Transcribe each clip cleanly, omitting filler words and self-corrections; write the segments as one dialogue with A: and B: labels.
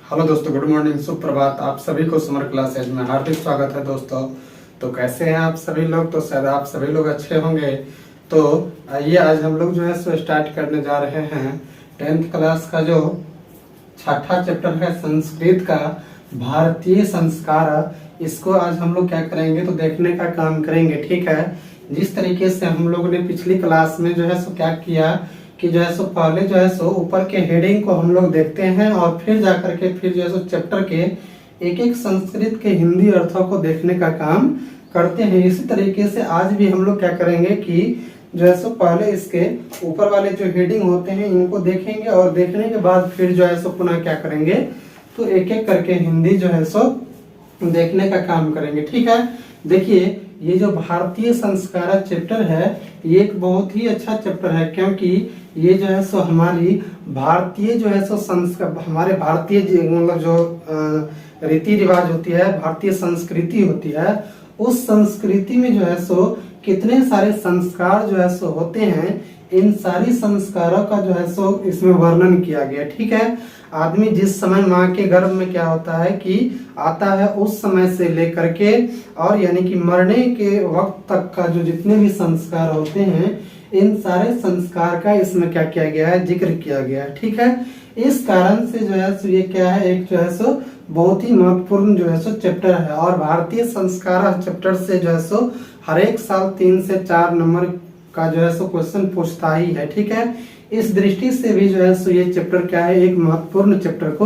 A: Hello दोस्तों, good morning, सुप्रभात। आप सभी को समर क्लासेज में हार्दिक स्वागत है दोस्तों। तो कैसे हैं आप सभी लोग? तो शायद आप सभी लोग अच्छे होंगे। तो आइए आज हम लोग जो है सो स्टार्ट करने जा रहे हैं 10th क्लास का जो छठा चैप्टर है संस्कृत का भारतीय संस्कार। इसको आज हम लोग क्या करेंगे तो देखने का काम करेंगे, ठीक है। जिस तरीके से हम लोगों ने पिछली क्लास में जो है सो क्या किया कि जो है सो पहले जो है सो ऊपर के हेडिंग को हम लोग देखते हैं और फिर जाकर के फिर जो है सो चैप्टर के एक एक संस्कृत के हिंदी अर्थों को देखने का काम करते हैं। इसी तरीके से आज भी हम लोग क्या करेंगे कि जो है सो पहले इसके ऊपर वाले जो हेडिंग होते हैं इनको देखेंगे और देखने के बाद फिर जो है सो पुनः क्या करेंगे तो एक एक करके हिंदी जो है सो देखने का काम करेंगे, ठीक है। देखिए ये जो भारतीय संस्कार चैप्टर है ये एक बहुत ही अच्छा चैप्टर है, क्योंकि ये जो है सो हमारी भारतीय जो है सो संस्कार, हमारे भारतीय मतलब जो रीति रिवाज होती है, भारतीय संस्कृति होती है, उस संस्कृति में जो है सो कितने सारे संस्कार जो है सो होते हैं, इन सारी संस्कारों का जो है सो इसमें वर्णन किया गया, ठीक है। आदमी जिस समय माँ के गर्भ में क्या होता है कि आता है उस समय से लेकर के और यानी कि मरने के वक्त तक का जो जितने भी संस्कार होते हैं इन सारे संस्कार का इसमें क्या किया गया है, जिक्र किया गया है, ठीक है। इस कारण से जो है सो ये क्या है, एक जो है सो बहुत ही महत्वपूर्ण जो है सो चैप्टर है और भारतीय संस्कार चैप्टर से जो है सो हर एक साल 3 से 4 नंबर का जो है सो क्वेश्चन पूछता ही है, ठीक है। इस दृष्टि से भी जो है सो ये चैप्टर क्या है, एक महत्वपूर्ण चैप्टर को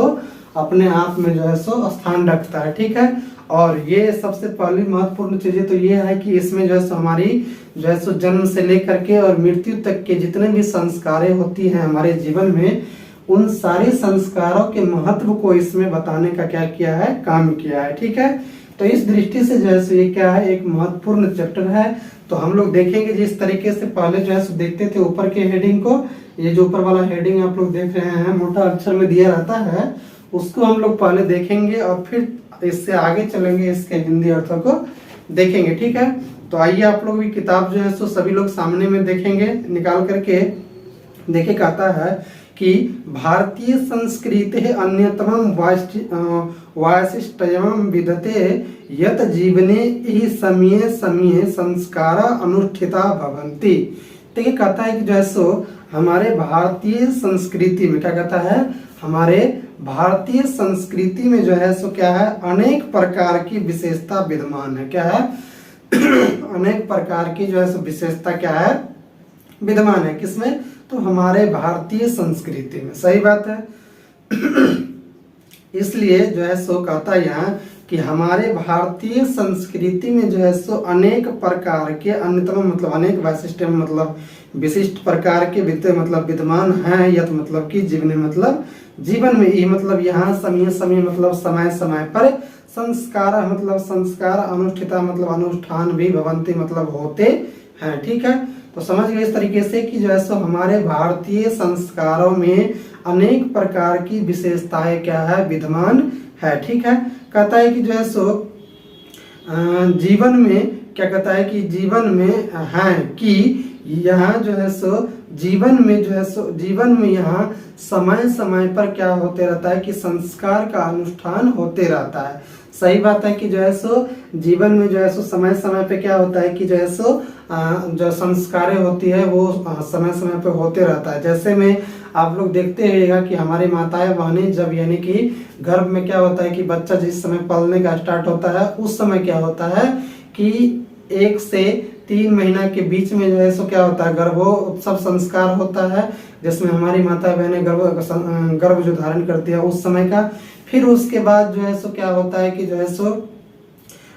A: अपने आप में जो है सो स्थान रखता है, ठीक है। और ये सबसे पहली महत्वपूर्ण चीजें तो ये है कि इसमें जो है सो हमारी जो है सो जन्म से लेकर के और मृत्यु तक के जितने भी संस्कारें होती हैं हमारे जीवन में, उन सारे संस्कारों के महत्व को इसमें बताने का क्या किया है, काम किया है, ठीक है। तो इस दृष्टि से जो है सो ये क्या है, एक महत्वपूर्ण चैप्टर है। तो हम लोग देखेंगे जिस तरीके से पहले जो है सो देखते थे ऊपर के हेडिंग को, ये जो ऊपर वाला हेडिंग आप लोग देख रहे हैं मोटा अक्षर में दिया रहता है, उसको हम लोग पहले देखेंगे और फिर इससे आगे चलेंगे, इसके हिंदी अर्थों को देखेंगे, ठीक है। तो आइए आप लोग भी किताब जो है सो सभी लोग सामने में देखेंगे निकाल करके। देखिए कहता है कि भारतीय संस्कृति अन्यतमं वैशिष्ट्यं विद्यते यत जीवने ही समये समये संस्कार अनुष्ठिता भवन्ति। देखिए कहता है कि जो है सो हमारे भारतीय संस्कृति में क्या कहता है, हमारे भारतीय संस्कृति में जो है सो क्या है, अनेक प्रकार की विशेषता विद्यमान है। क्या है अनेक प्रकार की जो है सो विशेषता क्या है, विद्यमान है। किसमें? तो हमारे भारतीय संस्कृति में। सही बात है। इसलिए जो है सो कहता है यहाँ कि हमारे भारतीय संस्कृति में जो है सो अनेक प्रकार के अन्यतम मतलब अनेक वैशिष्ट मतलब विशिष्ट प्रकार के मतलब विद्यमान हैं, यत मतलब कि जीवन मतलब जीवन में ही मतलब यहाँ समय समय मतलब समय समय पर संस्कार मतलब संस्कार अनुष्ठिता मतलब अनुष्ठान भी भवंती मतलब होते हैं, ठीक है। तो समझ गए इस तरीके से कि जो है सो हमारे भारतीय संस्कारों में अनेक प्रकार की विशेषताएं क्या है, विद्यमान है, ठीक है। कहता है कि जो है सो जीवन में क्या कहता है कि जीवन में है कि यहाँ जो है सो जीवन में जो है सो जीवन में यहाँ समय समय पर क्या होते रहता है कि संस्कार का अनुष्ठान होते रहता है। सही बात है कि जो है सो जीवन में जो है सो समय समय पे क्या होता है कि जो है सो जो संस्कारें होती है वो समय समय पे होते रहता है। जैसे में आप लोग देखते रहिएगा कि हमारी माताएं बहनें जब यानी कि गर्भ में क्या होता है कि बच्चा जिस समय पलने का स्टार्ट होता है उस समय क्या होता है कि 1 से 3 महीना के बीच में जो है सो क्या होता है, गर्भोत्सव संस्कार होता है, जिसमें हमारी माता बहनें गर्भ जो धारण करती है उस समय का। फिर उसके बाद जो है सो क्या होता है कि जो है सो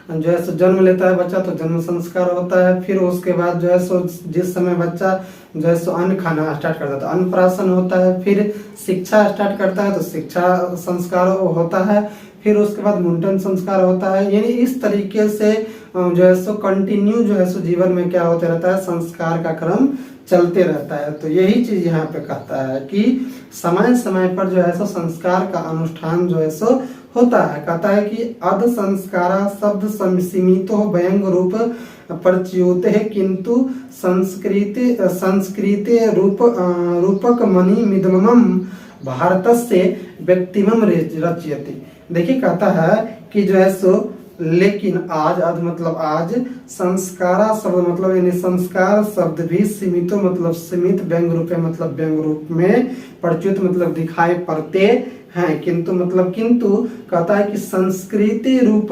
A: जन्म लेता है बच्चा तो जन्म संस्कार होता है। फिर उसके बाद जो है सो जिस समय बच्चा जो है सो अन्न खाना स्टार्ट करता है तो अन्नप्राशन होता है। फिर शिक्षा स्टार्ट करता है तो शिक्षा संस्कार होता है। फिर उसके बाद मुंडन संस्कार होता है। यानी इस तरीके से जो है सो कंटिन्यू जो है सो जीवन में क्या होते रहता है, संस्कार का क्रम चलते रहता है। तो यही चीज यहाँ पे कहता है कि समय समय पर जो है सो संस्कार का अनुष्ठान जो है सो होता है। कहता है कि अध संस्कारा शब्द सीमितो व्यंग रूप प्रच्युत है किंतु संस्कृति रूपक मणि मिदमम भारतस्य व्यक्तिमं रचयति। देखिए कहता है कि जो है सो लेकिन आज, आज मतलब आज, संस्कारा शब्द मतलब यानी संस्कार शब्द भी सीमितो मतलब सीमित, व्यंग रूपे मतलब व्यंग रूप में, प्रचुत मतलब दिखाई पड़ते हैं, किंतु मतलब किंतु कहता है कि संस्कृति रूप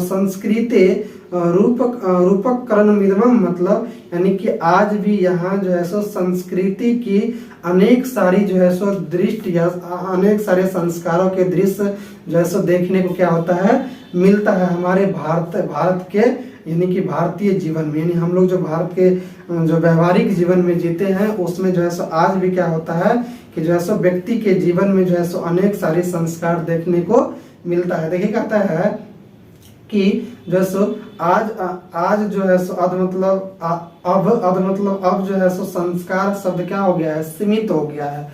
A: संस्कृति रूपकरण मिदमम मतलब यानी कि आज भी यहाँ जो है सो संस्कृति की अनेक सारी जो है सो दृष्टि या अनेक सारे संस्कारों के दृश्य जो है सो देखने को क्या होता है, मिलता है हमारे भारत के यानी कि भारतीय जीवन में। यानी हम लोग जो भारत के जो व्यवहारिक जीवन में जीते हैं उसमें जो है सो आज भी क्या होता है कि जो है सो व्यक्ति के जीवन में जो है सो अनेक सारे संस्कार देखने को मिलता है। देखिए कहता है कि जो है सो आज जो है सो अब जो है सो संस्कार शब्द क्या हो गया है, सीमित हो गया है,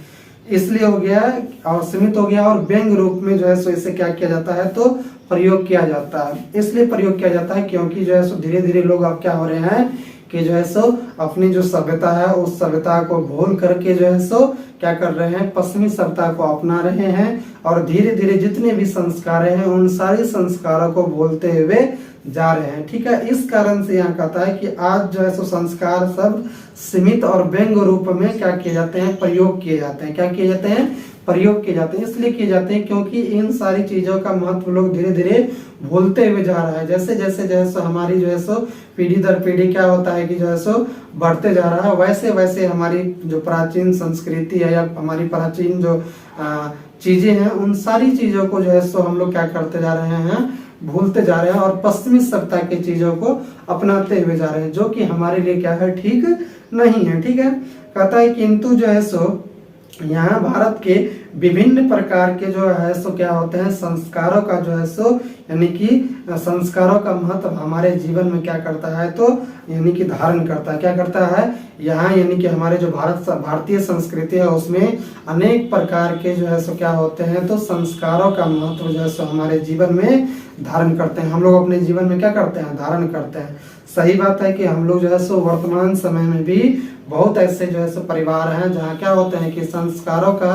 A: इसलिए हो गया है और सीमित हो गया और व्यंग रूप में जो है सो इसे क्या किया जाता है तो प्रयोग किया जाता है। इसलिए प्रयोग किया जाता है क्योंकि जो है सो धीरे धीरे लोग अब क्या हो रहे हैं कि जो है सो अपनी जो सभ्यता है उस सभ्यता को भूल करके जो है सो क्या कर रहे हैं, पश्चिमी सभ्यता को अपना रहे हैं और धीरे धीरे जितने भी संस्कार हैं उन सारे संस्कारों को भूलते हुए जा रहे हैं। ठीक है, इस कारण से यहाँ कहता है कि आज जो है सो संस्कार शब्द सीमित और व्यंग रूप में क्या किए जाते हैं, प्रयोग किए जाते हैं। क्या किए जाते हैं, प्रयोग किए जाते हैं। इसलिए किए जाते हैं क्योंकि इन सारी चीजों का महत्व लोग धीरे धीरे भूलते हुए जा रहा है। जैसे जैसे जो है सो हमारी जो है सो पीढ़ी दर पीढ़ी क्या होता है कि जो है सो बढ़ते जा रहा है, वैसे वैसे हमारी जो प्राचीन संस्कृति है या हमारी प्राचीन जो चीजें हैं उन सारी चीजों को जो है सो हम लोग क्या करते जा रहे हैं, भूलते जा रहे हैं और पश्चिमी सभ्यता की चीजों को अपनाते हुए जा रहे हैं, जो कि हमारे लिए क्या है, ठीक नहीं है। ठीक है, कहता है किंतु जो है सो यहाँ भारत के विभिन्न प्रकार के जो है सो क्या होते हैं, संस्कारों का जो है सो यानी कि संस्कारों का महत्व हमारे जीवन में क्या करता है तो यानी कि धारण करता है। क्या करता है यहाँ, यानी कि हमारे जो भारतीय संस्कृति है उसमें अनेक प्रकार के जो है सो क्या होते हैं तो संस्कारों का महत्व जो है सो हमारे जीवन में धारण करते हैं। हम लोग अपने जीवन में क्या करते हैं, धारण करते हैं। सही बात है कि हम लोग जो है सो वर्तमान समय में भी बहुत ऐसे जो है सो परिवार हैं जहाँ क्या होते हैं कि संस्कारों का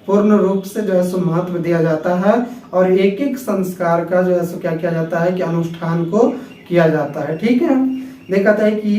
A: पूर्ण रूप से जो है सो महत्व दिया जाता है और एक एक संस्कार का जो है सो क्या किया जाता है कि अनुष्ठान को किया जाता है। ठीक है, देखा है कि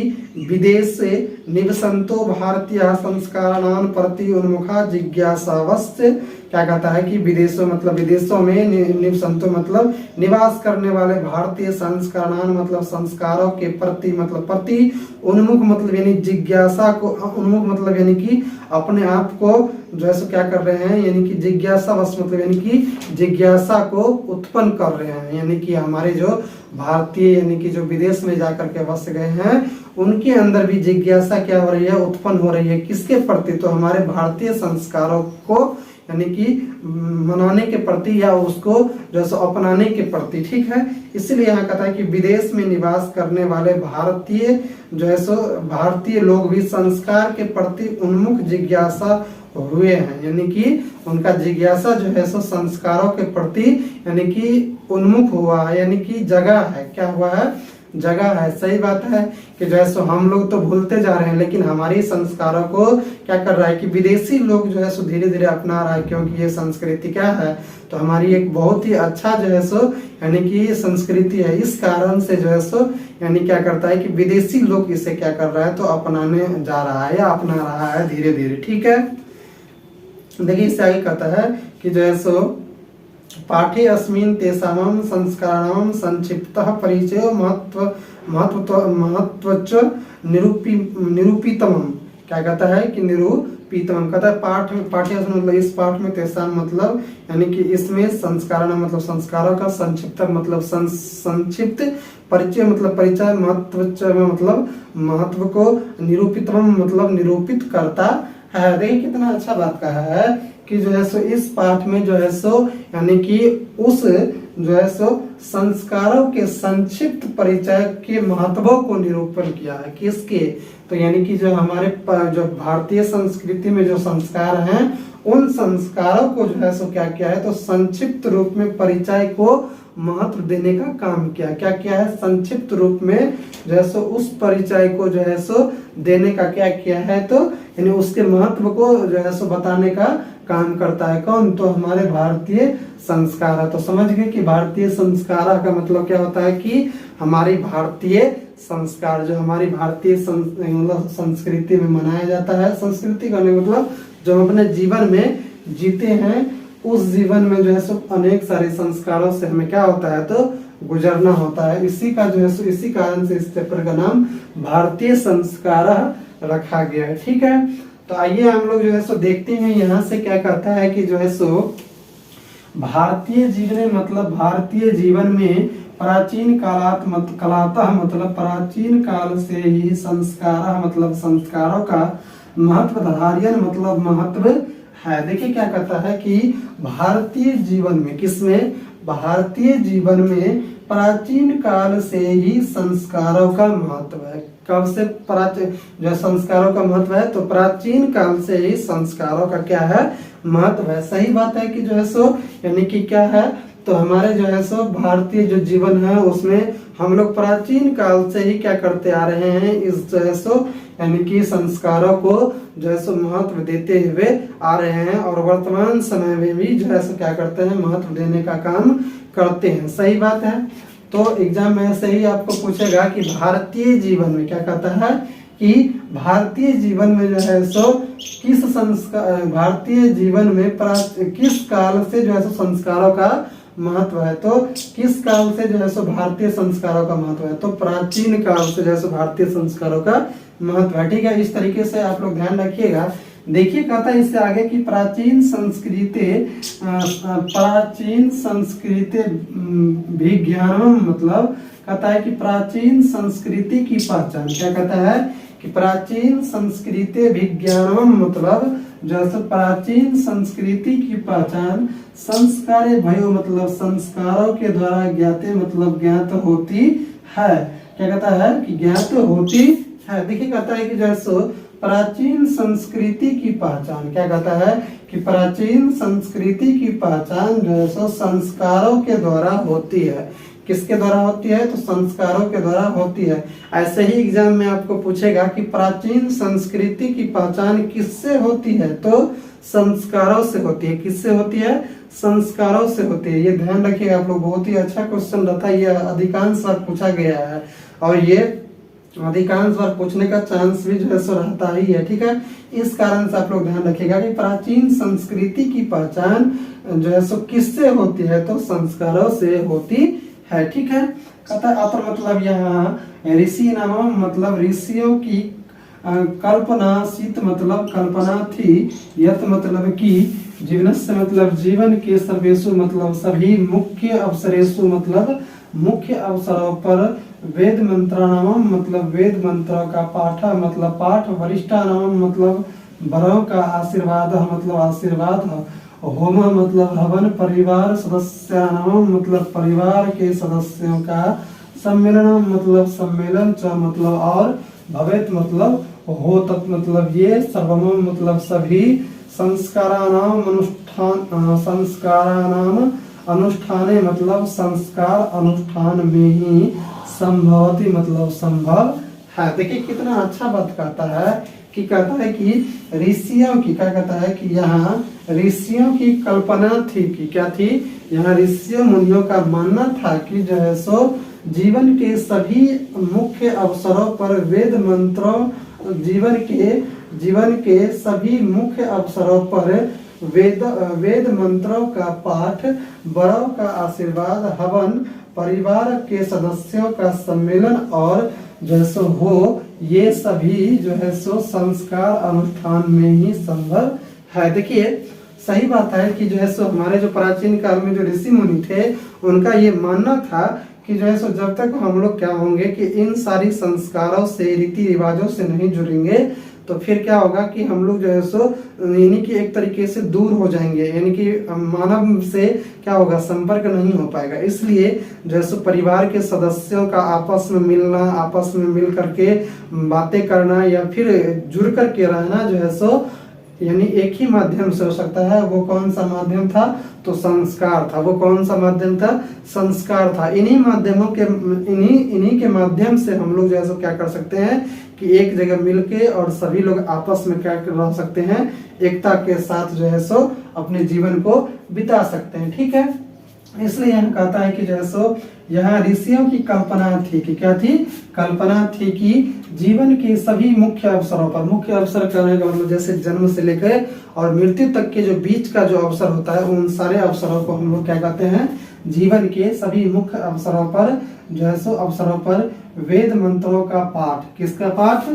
A: विदेश से निवसंतो भारतीय संस्काराणां प्रति उन्मुखा जिज्ञासावश्य। क्या कहता है कि विदेशों मतलब विदेशों में निवसंतो मतलब निवास करने वाले भारतीय संस्काराणां मतलब संस्कारों के प्रति मतलब प्रति उन्मुख मतलब यानी जिज्ञासा को, उन्मुख मतलब यानी कि अपने आप को जो है सो क्या कर रहे हैं, यानी कि जिज्ञासावश मतलब यानी कि जिज्ञासा को उत्पन्न कर रहे हैं। यानी कि हमारे जो भारतीय यानी कि जो विदेश में जाकर के बस गए हैं उनके अंदर भी जिज्ञासा क्या हो रही है, उत्पन्न हो रही है। किसके प्रति, तो हमारे भारतीय संस्कारों को यानी कि मनाने के प्रति या उसको जो है सो अपनाने के प्रति। ठीक है, इसलिए यहाँ कहता है कि विदेश में निवास करने वाले भारतीय जो है सो भारतीय लोग भी संस्कार के प्रति उन्मुख जिज्ञासा हुए हैं। यानी कि उनका जिज्ञासा जो है सो संस्कारों के प्रति यानी कि उन्मुख हुआ है, यानी कि जगह है। क्या हुआ है, जगह है। सही बात है कि जो है सो हम लोग तो भूलते जा रहे हैं लेकिन हमारी संस्कारों को क्या कर रहा है कि विदेशी लोग जो है सो धीरे धीरे अपना रहा है, क्योंकि ये संस्कृति क्या है तो हमारी एक बहुत ही अच्छा जो है सो यानी कि संस्कृति है। इस कारण से जो है सो यानी क्या करता है कि विदेशी लोग इसे क्या कर रहा है तो अपनाने जा रहा है या अपना रहा है धीरे धीरे। ठीक है, देखिए इससे आगे कहता है कि जो है सो पाठे अस्मिन् तेषां संस्काराणां संक्षिप्तः परिचयो महत्वच निरूपितम्। क्या कहता है कि निरूपितम् कहता है पाठ्य मतलब इस पाठ में तेषां मतलब यानी कि इसमें संस्काराणां मतलब संस्कारों का संक्षिप्त मतलब संक्षिप्त परिचय मतलब परिचय, महत्वच मतलब महत्व को, निरूपितम् मतलब निरूपित करता है। देखिए कितना अच्छा बात कहा है कि जो है सो इस पाठ में जो है सो यानी कि उस जो है सो संस्कारों के संक्षिप्त परिचय के महत्वों को निरूपण किया है। किसके, तो यानी कि जो हमारे जो भारतीय संस्कृति में जो संस्कार हैं उन संस्कारों को जो है सो क्या किया है तो संक्षिप्त रूप में परिचय को महत्व देने का काम किया। क्या किया है, संक्षिप्त रूप में जो है सो उस परिचय को जो है सो देने का क्या किया है तो यानी उसके महत्व को जो है सो बताने का काम करता है। कौन? तो हमारे भारतीय संस्कार। तो समझ गए कि भारतीय संस्कार का मतलब क्या होता है कि हमारी भारतीय संस्कार, जो हमारी भारतीय मतलब संस्कृति में मनाया जाता है। संस्कृति का मतलब जो हम अपने जीवन में जीते हैं, उस जीवन में जो है सो अनेक सारे संस्कारों से हमें क्या होता है तो गुजरना होता है। इसी का जो है सो इसी कारण से इस पेपर का नाम भारतीय संस्कार रखा गया है। ठीक है, तो आइए हम लोग जो है सो देखते हैं यहाँ से क्या कहता है कि जो है सो भारतीय जीवन मतलब भारतीय जीवन में प्राचीन कलातः मतलब प्राचीन काल से ही संस्कार मतलब संस्कारों का महत्व धार्यन मतलब महत्व है। देखिए क्या कहता है कि भारतीय जीवन में, किसमें? भारतीय जीवन में प्राचीन काल से ही संस्कारों का महत्व है। कब से प्राचीन जो संस्कारों का महत्व है? तो प्राचीन काल से ही संस्कारों का क्या है? महत्व है। सही बात है कि जो है सो यानी कि क्या है तो हमारे जो है सो भारतीय जो जीवन है उसमें हम लोग प्राचीन काल से ही क्या करते आ रहे हैं, इस जो है सो यानी कि संस्कारों को जो है सो महत्व देते हुए आ रहे हैं और वर्तमान समय में भी जो है सो क्या करते हैं, महत्व देने का काम करते हैं। सही बात है। तो एग्जाम में ऐसे ही आपको पूछेगा कि भारतीय जीवन में क्या कहता है कि भारतीय जीवन में जो है सो किस संस्कार, भारतीय जीवन में किस काल से जो है सो संस्कारों का महत्व है। तो किस काल से जो है सो भारतीय संस्कारों का महत्व है? तो प्राचीन काल से जो है सो भारतीय संस्कारों का महत्व है। ठीक है, इस तरीके से आप लोग ध्यान रखिएगा। देखिए कहता है इससे आगे की प्राचीन संस्कृति विज्ञानम मतलब कहता है कि प्राचीन संस्कृति की पहचान, क्या कहता है कि प्राचीन संस्कृति विज्ञानम मतलब जैसे प्राचीन संस्कृति की पहचान संस्कार भयो मतलब संस्कारों के द्वारा ज्ञाते मतलब ज्ञात होती है। क्या कहता है कि ज्ञात होती है। देखिए कहता है कि जैसे प्राचीन संस्कृति की पहचान, क्या कहता है कि प्राचीन संस्कृति की पहचान जो है सो संस्कारों के द्वारा होती है। किसके द्वारा होती है? तो संस्कारों के द्वारा होती है। ऐसे ही एग्जाम में आपको पूछेगा कि प्राचीन संस्कृति की पहचान किससे होती है? तो संस्कारों से होती है। किससे होती है? संस्कारों से होती है। ये ध्यान रखिएगा आप लोग, बहुत ही अच्छा क्वेश्चन रहता है। ये अधिकांश बार पूछा गया है और ये अधिकांश बार पूछने का चांस भी जो है सो रहता ही है। ठीक है, इस कारण से आप लोग ध्यान रखिएगा कि प्राचीन संस्कृति की पहचान जो है सो किससे होती है? तो संस्कारों से होती है। ठीक है, कहता है अत्र मतलब यहाँ ऋषि नाम मतलब ऋषियों की कल्पना शीत मतलब कल्पना थी, यत मतलब की जीवन से मतलब जीवन के सर्वेशु मतलब सभी मुख्य अवसरेशु मतलब मुख्य अवसरों पर वेद मंत्राणाम मतलब वेद मंत्रों का पाठ मतलब पाठ, वरिष्ठानाम मतलब बड़ों का आशीर्वाद मतलब आशीर्वाद, होम मतलब हवन, परिवार सदस्यानाम मतलब परिवार के सदस्यों का सम्मेलन मतलब सम्मेलन च मतलब और भवेत मतलब हो तत् मतलब ये सर्वम मतलब सभी संस्कारानाम अनुष्ठाने मतलब संस्कार अनुष्ठान में ही संभवती मतलब संभव है। देखिए कितना अच्छा बात कहता है कि कहता है कि ऋषियों की, क्या कहता है कि यहाँ ऋषियों की कल्पना थी कि क्या थी? यहाँ ऋषियों मुनियों का मानना था कि जो है सो जीवन के सभी मुख्य अवसरों पर वेद मंत्रों जीवन के सभी मुख्य अवसरों पर वेद मंत्रों का पाठ, बड़ों का आशीर्वाद, हवन, परिवार के सदस्यों का सम्मेलन और जैसो हो, ये सभी जो है सो संस्कार अनुष्ठान में ही संभव है। देखिए सही बात है कि जो है सो हमारे जो प्राचीन काल में जो ऋषि मुनि थे उनका ये मानना था कि जो है सो जब तक हम लोग क्या होंगे कि इन सारी संस्कारों से रीति रिवाजों से नहीं जुड़ेंगे तो फिर क्या होगा कि हम लोग जो है सो यानी कि एक तरीके से दूर हो जाएंगे, यानी कि मानव से क्या होगा, संपर्क नहीं हो पाएगा। इसलिए जो है सो परिवार के सदस्यों का आपस में मिलना, आपस में मिल करके बातें करना या फिर जुड़ करके रहना जो है सो यानी एक ही माध्यम से हो सकता है। वो कौन सा माध्यम था? तो संस्कार था। वो कौन सा माध्यम था? संस्कार था। इन्हीं माध्यमों के इन्हीं के माध्यम से हम लोग जो है सो क्या कर सकते हैं कि एक जगह मिलके और सभी लोग आपस में क्या रह सकते हैं, एकता के साथ जो है सो अपने जीवन को बिता सकते हैं। ठीक है, इसलिए यह कहता है कि जो है सो यहाँ ऋषियों की कल्पना थी कि क्या थी, कल्पना थी कि जीवन के सभी मुख्य अवसरों पर, मुख्य अवसर करने का मतलब जैसे जन्म से लेकर और मृत्यु तक के जो बीच का जो अवसर होता है, उन सारे अवसरों को हम लोग क्या कहते हैं, जीवन के सभी मुख्य अवसरों पर जो है सो अवसरों पर वेद मंत्रों का पाठ, किसका पाठ,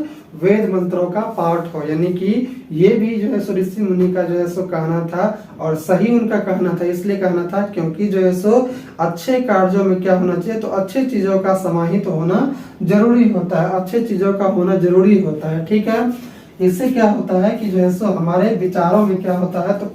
A: वेद मंत्रों का पाठ हो। यानी कि ये भी जो है सो ऋषि मुनि का जो है सो कहना था और सही उनका कहना था। इसलिए कहना था क्योंकि जो है सो अच्छे कार्यों में क्या होना चाहिए, तो अच्छे चीजों का समाहित होना जरूरी होता है, अच्छे चीजों का होना जरूरी होता है। ठीक है, इससे क्या होता है कि जो है सो हमारे विचारों में क्या होता है, तो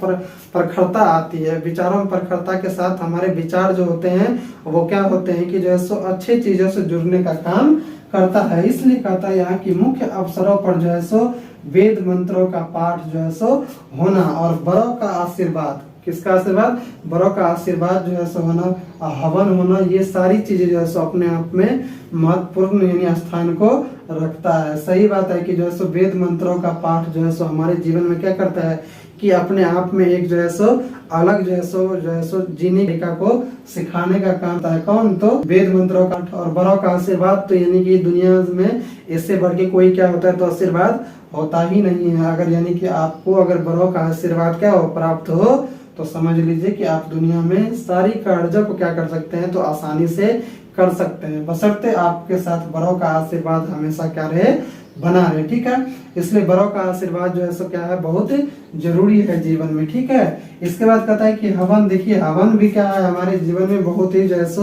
A: प्रखरता आती है। विचारों में प्रखरता के साथ हमारे विचार जो होते हैं वो क्या होते हैं कि जो है सो अच्छे चीजों से जुड़ने का काम करता है। इसलिए कहता है यहाँ की मुख्य अवसरों पर जो है सो वेद मंत्रों का पाठ जो है सो होना और बड़ों का आशीर्वाद, किसका आशीर्वाद, बड़ों का आशीर्वाद जो है सो होना, हवन होना, ये सारी चीजें जो है सो अपने आप में महत्वपूर्ण यानी स्थान को रखता है। सही बात है कि जो है सो वेद मंत्रों का पाठ जो है सो हमारे जीवन में क्या करता है कि अपने आप में एक जो है सो अलग जो है सो जीने तरीका को सिखाने का काम करता है। कौन, तो वेद मंत्रों का और बड़ों का आशीर्वाद। तो यानी कि दुनिया में इससे बढ़ के कोई क्या होता है, तो आशीर्वाद होता ही नहीं है। अगर यानी कि आपको अगर बड़ों का आशीर्वाद क्या हो, प्राप्त हो, तो समझ लीजिए कि आप दुनिया में सारी कार्यों को क्या कर सकते हैं, तो आसानी से कर सकते हैं, बशर्ते आपके साथ बड़ों का आशीर्वाद हमेशा क्या रहे, बना रहे। ठीक है, इसलिए बड़ों का आशीर्वाद जो है सो क्या है, बहुत जरूरी है जीवन में। ठीक है, इसके बाद कहता है कि हवन, देखिए हवन भी क्या है, हमारे जीवन में बहुत ही जो है सो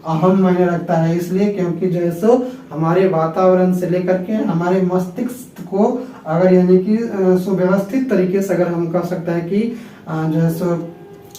A: अहम मायने रखता है। इसलिए क्योंकि जो है सो हमारे वातावरण से लेकर के हमारे मस्तिष्क को अगर यानी कि सुव्यवस्थित तरीके से अगर हम कह सकते हैं कि जो है सो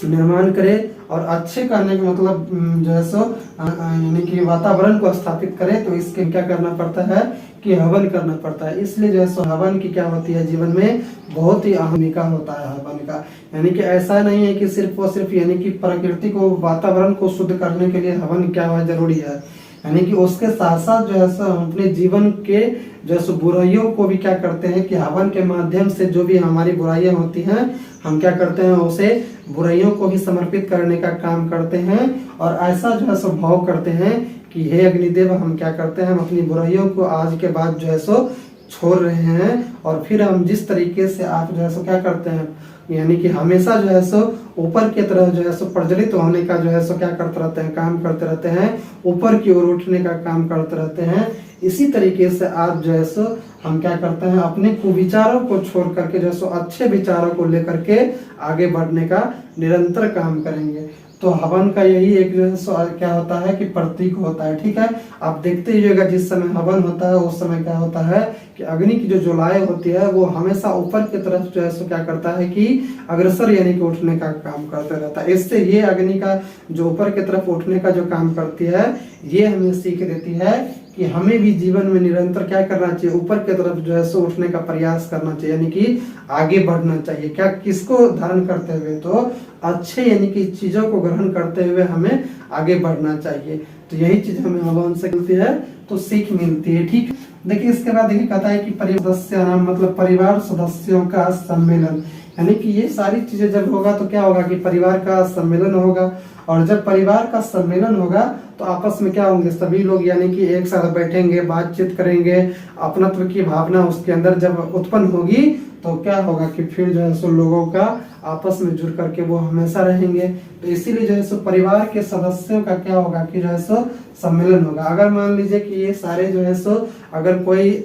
A: निर्माण करे और अच्छे करने का मतलब जो है सो यानी कि वातावरण को स्थापित करे, तो इसके क्या करना पड़ता है कि हवन करना पड़ता है। इसलिए जो है सो हवन की क्या होती है, जीवन में बहुत ही अहम भूमिका होता है हवन का। यानी कि ऐसा नहीं है कि सिर्फ और सिर्फ यानी कि प्रकृति को, वातावरण को शुद्ध करने के लिए हवन क्या है, जरूरी है। यानी कि उसके साथ साथ जो है सो हम अपने जीवन के जो है सो बुराइयों को भी क्या करते हैं कि हवन के माध्यम से जो भी हमारी बुराइयां होती हैं, हम क्या करते हैं, उसे बुराइयों को भी समर्पित करने का काम करते हैं और ऐसा जो है सो भाव करते हैं कि हे अग्निदेव, हम क्या करते हैं, हम अपनी बुराइयों को आज के बाद जो है सो छोड़ रहे हैं और फिर हम जिस तरीके से आप जो है सो क्या करते हैं, यानी कि हमेशा जो है सो ऊपर की तरह जो है सो प्रज्वलित होने का जो है सो क्या करते रहते हैं, काम करते रहते हैं, ऊपर की ओर उठने का काम करते रहते हैं। इसी तरीके से आप जो है सो हम क्या करते हैं, अपने कुविचारों को छोड़ करके जो है सो अच्छे विचारों को लेकर के आगे बढ़ने का निरंतर काम करेंगे। तो हवन का यही एक जो है क्या होता है कि प्रतीक होता है। ठीक है, आप देखते ही होगा जिस समय हवन होता है उस समय क्या होता है कि अग्नि की जो ज्वालाएं होती है वो हमेशा ऊपर की तरफ जो है सो क्या करता है कि अग्रसर यानी कि उठने का काम करते रहता है। इससे ये अग्नि का जो ऊपर की तरफ उठने का जो काम करती है, ये हमें सीख देती है कि हमें भी जीवन में निरंतर क्या करना चाहिए, ऊपर की तरफ जो है सो उठने का प्रयास करना चाहिए, यानी कि आगे बढ़ना चाहिए। क्या, किसको धारण करते हुए, तो अच्छे यानी कि चीजों को ग्रहण करते हुए हमें आगे बढ़ना चाहिए। तो यही चीज हमें हवन से मिलती है, तो सीख मिलती है। ठीक, देखिए इसके बाद देखिए कहता है कि परिवार सदस्य नाम मतलब परिवार सदस्यों का सम्मेलन, यानी कि ये सारी चीजें जब होगा तो क्या होगा कि परिवार का सम्मेलन होगा और जब परिवार का सम्मेलन होगा तो आपस में क्या होंगे, सभी लोग यानी कि एक साथ बैठेंगे, बातचीत करेंगे, अपनत्व की भावना उसके अंदर जब उत्पन्न होगी तो क्या होगा कि फिर जो है सो लोगों का आपस में जुड़ करके वो हमेशा रहेंगे। तो इसीलिए जो है सो परिवार के सदस्यों का क्या होगा कि जो है सो सम्मेलन होगा। अगर मान लीजिए कि ये सारे जो है सो अगर कोई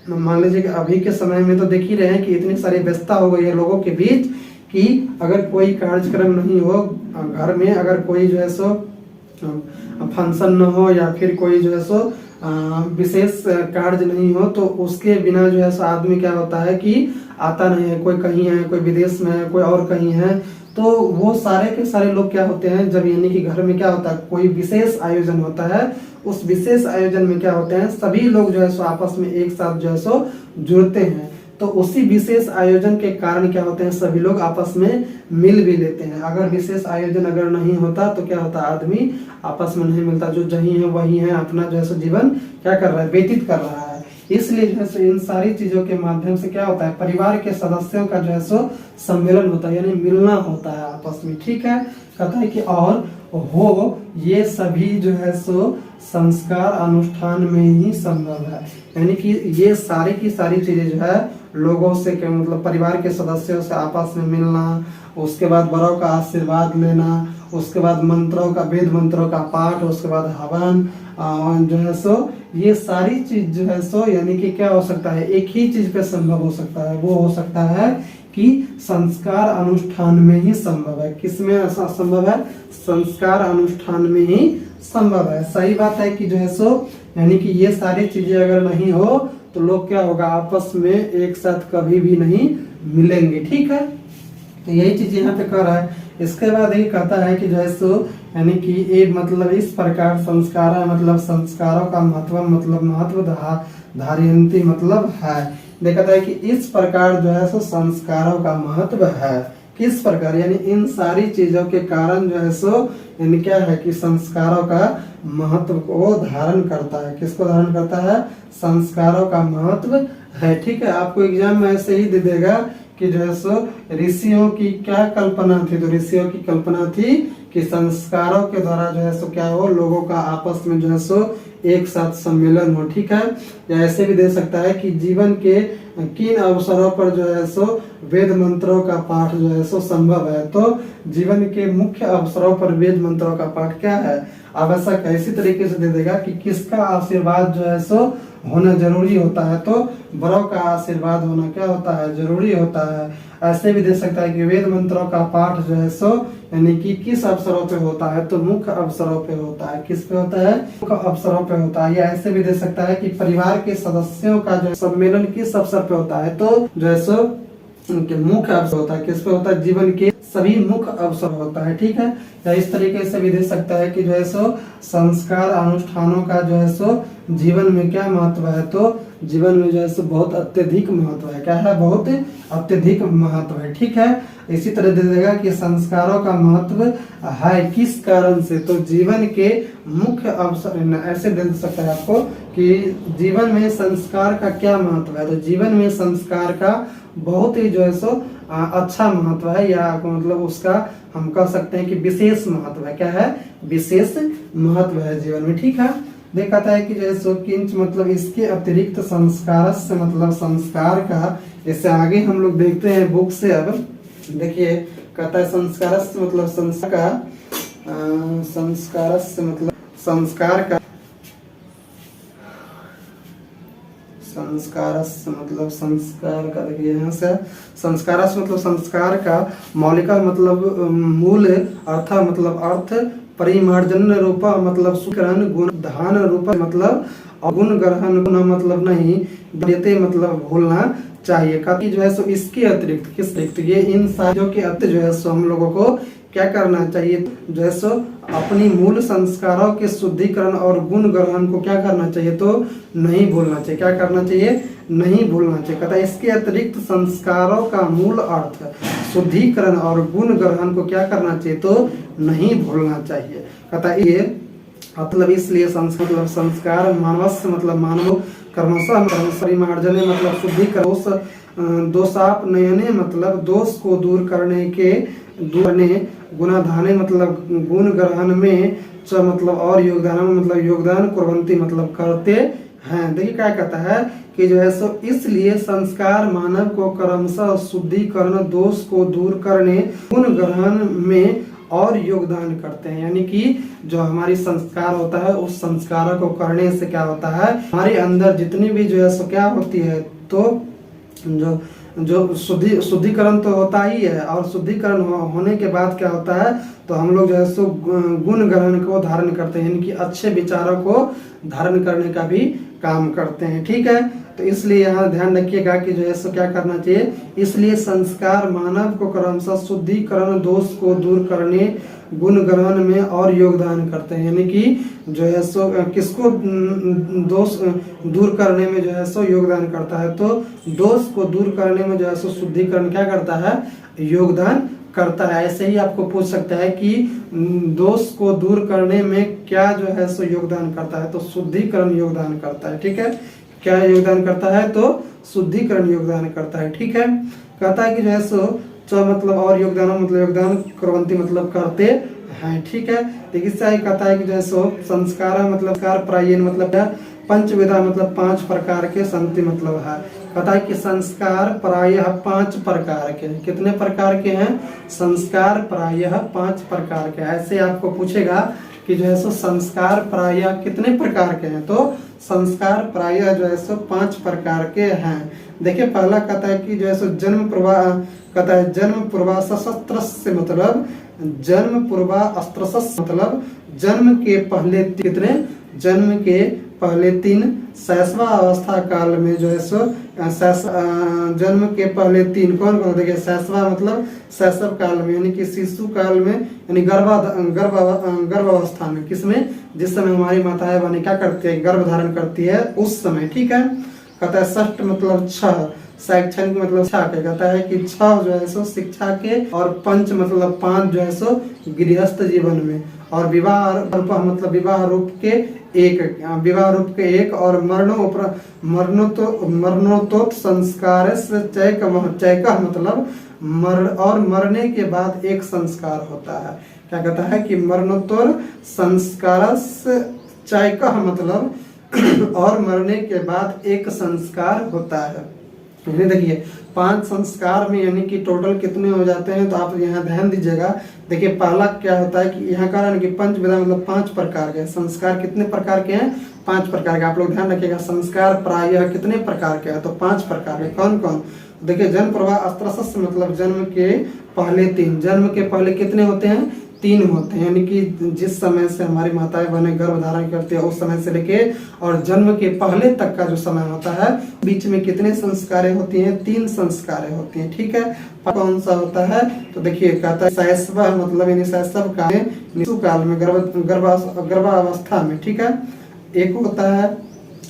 A: मान लीजिए कि अभी के समय में तो देख ही रहे हैं कि इतनी सारी व्यस्तता हो गई है लोगों के बीच कि अगर कोई कार्यक्रम नहीं हो घर में, अगर कोई जो है सो फंक्शन न हो या फिर कोई जो है सो विशेष कार्य नहीं हो, तो उसके बिना जो है सो आदमी क्या होता है कि आता नहीं है। कोई कहीं है, कोई विदेश में है, कोई और कहीं है, तो वो सारे के सारे लोग क्या होते हैं, जब यानी कि घर में क्या होता है, कोई विशेष आयोजन होता है, उस विशेष आयोजन में क्या होते हैं, सभी लोग जो है सो आपस में एक साथ जो है सो जुड़ते हैं। तो उसी विशेष आयोजन के कारण क्या होते हैं, सभी लोग आपस में मिल भी लेते हैं। अगर विशेष आयोजन अगर नहीं होता तो क्या होता, आदमी आपस में नहीं मिलता, जो जहीं है वही है, अपना जो है सो जीवन क्या कर रहा है, व्यतीत कर रहा है। इसलिए जो है सो इन सारी चीजों के माध्यम से क्या होता है, परिवार के सदस्यों का जो है सो सम्मेलन होता है, यानी मिलना होता है आपस में। ठीक है, कहता है कि और हो ये सभी जो है सो संस्कार अनुष्ठान में ही संभव है, यानी कि ये सारी की सारी चीजें जो है लोगों से के मतलब परिवार के सदस्यों से आपस में मिलना, उसके बाद बड़ों का आशीर्वाद लेना, उसके बाद मंत्रों का वेद मंत्रों का पाठ, उसके बाद हवन जो है सो ये सारी चीज जो है सो यानी कि क्या हो सकता है, एक ही चीज पे संभव हो सकता है, वो हो सकता है कि संस्कार अनुष्ठान में ही संभव है। किसमें ऐसा संभव है, संस्कार अनुष्ठान में ही संभव है। सही बात है कि जो है सो यानी कि ये सारी चीजें अगर नहीं हो तो लोग क्या होगा, आपस में एक साथ कभी भी नहीं मिलेंगे। ठीक है, तो यही चीज यहाँ पे कर रहा है। इसके बाद ये कहता है कि जो है सो यानी कि एक मतलब इस प्रकार संस्कार मतलब संस्कारों का महत्व धारयंती मतलब है। देखा है कि इस प्रकार जो है सो संस्कारों का महत्व है। किस प्रकार, यानी इन सारी चीजों के कारण जो है सो यानी क्या है कि संस्कारों का महत्व को धारण करता है। किसको धारण करता है, संस्कारों का महत्व है। ठीक है, आपको एग्जाम में ऐसे ही दे देगा कि जो है सो ऋषियों की क्या कल्पना थी, तो ऋषियों की कल्पना थी कि संस्कारों के द्वारा जो है सो क्या हो, लोगों का आपस में जो है सो एक साथ सम्मेलन हो। ठीक है, या ऐसे भी दे सकता है कि जीवन के किन अवसरों पर जो है सो वेद मंत्रों का पाठ जो है सो संभव है, तो जीवन के मुख्य अवसरों पर वेद मंत्रों का पाठ क्या है, आवश्यक है। इसी तरीके से दे देगा कि किसका आशीर्वाद जो है सो होना जरूरी होता है, तो बड़ों का आशीर्वाद होना क्या होता है, जरूरी होता है। ऐसे भी दे सकता है कि वेद मंत्रों का पाठ जो है सो यानी कि किस अवसरों पे होता है, तो मुख्य अवसरों पे होता है। किस पे होता है, मुख्य अवसरों पे होता है। या ऐसे भी दे सकता है कि परिवार के सदस्यों का जो सम्मेलन किस अवसर पे होता है, तो जो है सो उनके मुख्य अवसर होता है। किस पे होता है, जीवन के सभी मुख्य अवसर होता है। ठीक है, या इस तरीके से भी दे सकता है कि जो है सो संस्कार अनुष्ठानों का जो है सो जीवन में क्या महत्व है, तो जीवन में जो है सो बहुत अत्यधिक महत्व है। क्या है, बहुत अत्यधिक महत्व है। ठीक है, इसी तरह दे देगा कि संस्कारों का महत्व है किस कारण से, तो जीवन के मुख्य अवसर। ऐसे दे सकता है आपको कि जीवन में संस्कार का क्या महत्व है, तो जीवन में संस्कार का बहुत ही जो है सो अच्छा महत्व है, या मतलब उसका हम कह सकते हैं कि विशेष महत्व है। क्या है, विशेष महत्व है जीवन में। ठीक है, देखा था कि जो है सो किंच मतलब इसके अतिरिक्त संस्कार से मतलब संस्कार का, जैसे आगे हम लोग देखते हैं बुक से। अब देखिए कहता है संस्कार से मतलब संस्कार से मतलब संस्कार का, संस्कार से मतलब संस्कार का, देखिए यहाँ से संस्कार से मतलब संस्कार का मौलिक मतलब मूल अर्थ मतलब अर्थ परिमार्जन रूप मतलब सुकरण गुण धान रूप मतलब गुण ग्रहण मतलब नहीं देते मतलब भूलना चाहिए। काफी जो है सो इसके अतिरिक्त किस अतिरिक्त ये इन सारियों के अतिरिक्त जो है सो हम लोगों को क्या करना चाहिए, जो है सो अपनी मूल संस्कारों के शुद्धिकरण और गुण ग्रहण को क्या करना चाहिए, तो नहीं भूलना चाहिए। क्या करना चाहिए, नहीं भूलना चाहिए। कहता है इसके अतिरिक्त संस्कारों का मूल अर्थ शुद्धिकरण और गुण ग्रहण को क्या करना चाहिए, तो नहीं भूलना चाहिए। कहता है ये मतलब इसलिए मतलब संस्कार मानवस्य मतलब मानव कर्मशः परिमार्जने मतलब शुद्धिकरण दोषापनयने मतलब दोष को दूर करने के गुणाधाने मतलब गुण ग्रहण में च मतलब और योगदान मतलब योगदान कुर्वन्ति मतलब करते हैं। देखिए क्या कहता है कि जो है सो इसलिए संस्कार मानव को क्रमशः शुद्धिकरण दोष को दूर करने गुण ग्रहण में और योगदान करते हैं। यानी कि जो हमारी संस्कार होता है उस संस्कारों को करने से क्या होता है, हमारे अंदर जितनी भी जो है सो क्या होती है, तो जो शुद्धिकरण तो होता ही है, और शुद्धिकरण होने के बाद क्या होता है, तो हम लोग जो है सो गुण ग्रहण को धारण करते हैं, यानी कि अच्छे विचारों को धारण करने का भी काम करते हैं। ठीक है, तो इसलिए यहाँ ध्यान रखिएगा कि जो है सो क्या करना चाहिए, इसलिए संस्कार मानव को क्रमशः शुद्धिकरण दोष को दूर करने गुण ग्रहण में और योगदान करते हैं। यानी कि जो है सो किसको दोष दूर करने में जो है सो योगदान करता है, तो दोष को दूर करने में जो है सो शुद्धिकरण क्या करता है, योगदान करता है। ऐसे ही आपको पूछ सकता है कि दोष को दूर करने में क्या जो है सो योगदान करता है, तो शुद्धिकरण योगदान करता है। ठीक है, क्या योगदान करता है, तो शुद्धिकरण योगदान करता है। ठीक है, कहता है कि जो है सो च मतलब और योगदान मतलब योगदान, कुर्वन्ति मतलब करते हैं। ठीक है, देखिए इससे कहता है कि जो है सो संस्कार मतलब संस्कार प्रायेण मतलब क्या, पंचविधा मतलब 5 प्रकार के संति मतलब है। कहता है कि संस्कार प्रायः 5 प्रकार के हैं। कितने प्रकार के हैं, संस्कार प्रायः 5 प्रकार के। ऐसे आपको पूछेगा कि जो है सो संस्कार प्रायः कितने प्रकार के हैं, तो संस्कार प्रायः जो है सो 5 प्रकार के हैं। देखिए पहला कहता है कि जो है सो जन्म पूर्वा, कहता है जन्म पूर्वा सशस्त्र से मतलब जन्म पूर्वा अस्त्र मतलब जन्म के पहले कितने, जन्म के पहले 3 शैशवा अवस्था काल में जो है सो जन्म के पहले 3 कौन कौन, देखिए शैशवा मतलब शैशव काल में यानी कि शिशु काल में, यानी गर्भावस्था में, किसमें, जिस समय हमारी माताएं बने क्या करती है, गर्भ धारण करती है उस समय। ठीक है, कहता है षष्ठ मतलब 6, शैक्षणिक मतलब 6 के, कहता है कि 6 जो है सो शिक्षा के, और पंच मतलब 5 जो है सो गृहस्थ जीवन में, और विवाह रूप मतलब विवाह रूप के 1, विवाह रूप के 1, और मरणोत्तर संस्कार से चैक मतलब और मरने के बाद एक संस्कार होता है। क्या कहता है कि मरणोत्तर संस्कार से चैक मतलब और मरने के बाद एक संस्कार होता है। यानी देखिए 5 संस्कार में यानी कि टोटल कितने हो जाते हैं, तो आप यहाँ ध्यान दीजिएगा। देखिए पहला क्या होता है कि यहाँ का कि पंचविधा मतलब 5 प्रकार के संस्कार, कितने प्रकार के हैं, 5 प्रकार के। आप लोग ध्यान रखिएगा, संस्कार प्रायः कितने प्रकार के हैं, तो 5 प्रकार के। कौन कौन, देखिए जन्म पूर्वा अस्त्र मतलब जन्म के पहले 3, जन्म के पहले कितने होते हैं, 3 होते हैं। यानी कि जिस समय से हमारी माताएं बहनें गर्भ धारण करती है उस समय से लेके और जन्म के पहले तक का जो समय होता है, बीच में कितने संस्कारें होती हैं, 3 संस्कारें होती हैं। ठीक है, कौन सा होता है, तो देखिए कहता है शैशव मतलब यानी शैशव काल में गर्भावस्था में। ठीक है, 1 होता है,